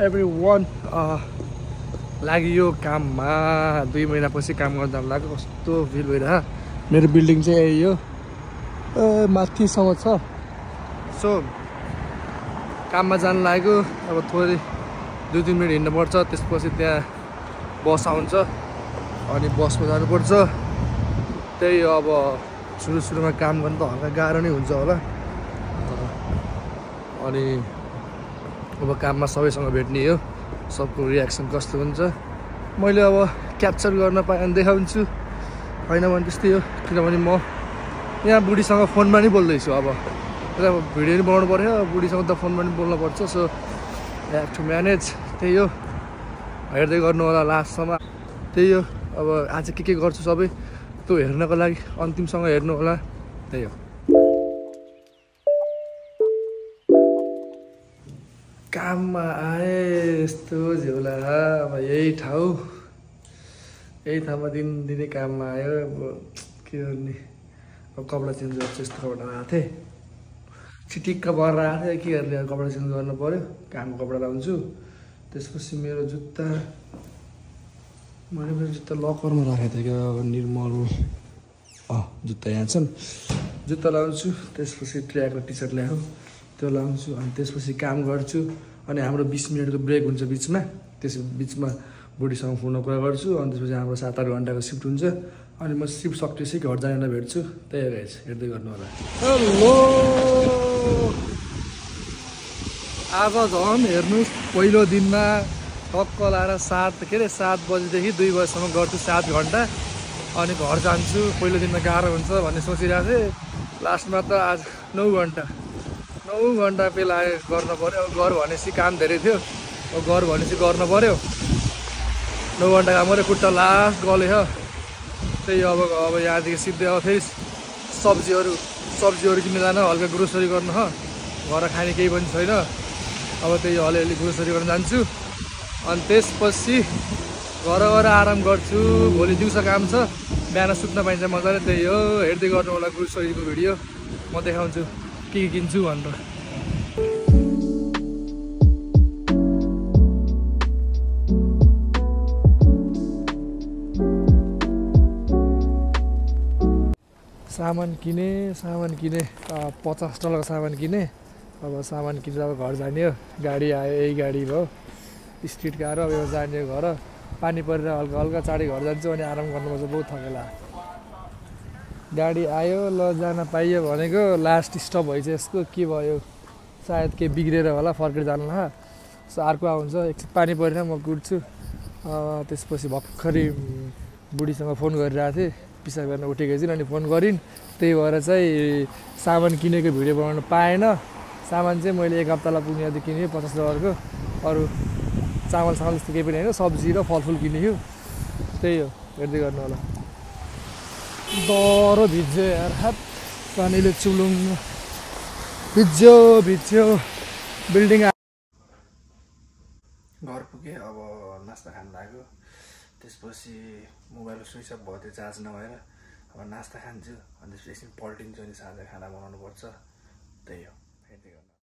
everyone लाग्यो काममा 2 महिनापछि काम गर्न जानु लाग्यो कस्तो फिल भइरह मेरो बिल्डिङ चाहिँ यही हो माथिसम्म छ सो काममा जानु लाग्यो अब थोरै 2-3 मिनट हिँड्नुपर्छ त्यसपछि त्यहाँ बस आउँछ अनि बसमा जानुपर्छ त्यही अब सुरुमा काम गर्न त हल्का गाह्रो नै हुन्छ होला अनि अब काममा सबैसँग भेट्ने हो सबको रियाक्सन कस्तो हुन्छ मैले अब क्याप्चर गर्न पाएँ भने देखाउँछु होइन भने त्यस्तै हो किनभने म यहाँ बुढीसँग फोनमा नि बोल्दैछु अब भिडियो नि बनाउनु पर्यो बुढीसँग त फोनमा नि बोल्नुपर्छ सो ह्याभ टु म्यानेज त्यही हो हेर्दै गर्नु होला लास्टसम्म त्यही हो अब आज के गर्छु सबै त्यो हेर्नको लागि अन्तिमसँग हेर्नु होला त्यही हो काममा आए यस्तो झेउला अब यही ठाउँमा दिनदिनै काममा आयो अब के गर्ने अब कपडा चेन्ज गर्छु यस्तो कपडा लगाएको थिएँ छिटिक्क भएर आएको थिएँ के गर्ने कपडा चेन्ज गर्नु पऱ्यो कामको कपडा लाउँछु त्यसपछि मेरो जुत्ता मैले मेरो जुत्ता लकरमा राखेको थिएँ क्या निर्मल जुत्ता यहाँ छन् जुत्ता लाउँछु त्यसपछि ट्र्याकको टी सर्ट ल्याएको त्यो लाउँछु अनि त्यसपछि काम गर्छु अनि हाम्रो 20 मिनटको ब्रेक हुन्छ बिचमा त्यस बिचमा बुढीसँग फोनमा कुरा गर्छु अनि त्यसपछि हाम्रो 7-8 घन्टाको सिफ्ट हुन्छ अनि म सिफ्ट सकेपछि घर जानेर भेट्छु त्यही गाइस हेर्दै गर्नु होला हेलो आज झन् हेर्नुहोस् पहिलो दिनमा टक्क लाएर 7 बजीदेखि 2 बजीसम्म गर्छु 7 घन्टा अनि घर जान्छु पहिलो दिनमा गाह्रो हुन्छ भन्ने सोचिरहेको थिएँ लास्टमा त आज 9 घन्टा पेला गर्न पऱ्यो अब घर भनेपछि काम धेरै थियो अब घर भनेपछि गर्न पऱ्यो 9 घन्टा काम गऱ्यो खुट्टा लास्ट गल्यो त्यही अब यहाँदेखि सिधै अब फेरि सब्जीहरू किन्न जान हल्का ग्रोसरी गर्नु घर खाने केही पनि छैन अब त्यही अलिअलि ग्रोसरी गर्न जान्छु अनि त्यसपछि घर गएर आराम गर्छु भोलि दिउँसो काम छ बिहान सुत्न पाइन्छ मजाले त्यही हो हेर्दै गर्नु होला ग्रोसरीको भिडियो म देखाउँछु के किन्छु भनेर सामान किने $50 सामान किने अब सामान किनेर अब घर जाने हो गाडी आयो यही गाडी भयो स्ट्रिट कार अब यो जाने घर पानी परेर हल्का चाँडै घर जान्छु अनि आराम गर्नुपर्छ बहुत थकेला गाडी आयो ल जान पाइयो भनेको लास्ट स्टप भएछ यसको के भयो सायद के बिग्रेर होला फर्केर जानुला सो अर्को आउँछ एकछिन पानी परेर म कुद्छु त्यसपछि भर्खरै बुढीसँग फोन गरिरहेको थिएँ पिसाब गर्न उठेको एकछिन अनि फोन गरिन् त्यही भएर चाहिँ सामान किनेको भिडियो बनाउन पाएन सामान चाहिँ मैले 1 हप्तालाई पुग्ने जति किनेँ $50 को अरू चामल जस्तो केही पनि होइन सब्जी र फलफुल किनेको त्यही हो हेर्दै गर्नु होला डह्रो भिज्यो यार हात पानीले चुलुङ भिज्यो बिल्डिङ घर पुगेँ अब नास्ता खान लाग्यो त्यसपछि मोबाइल स्विच अफ भयो त्यो चार्ज नभएर अब नास्ता खान्छु अनि त्यसपछि एकछिन पल्टिन्छु अनि साँझ खाना बनाउनु पर्छ त्यही हो हेर्दै गर्नु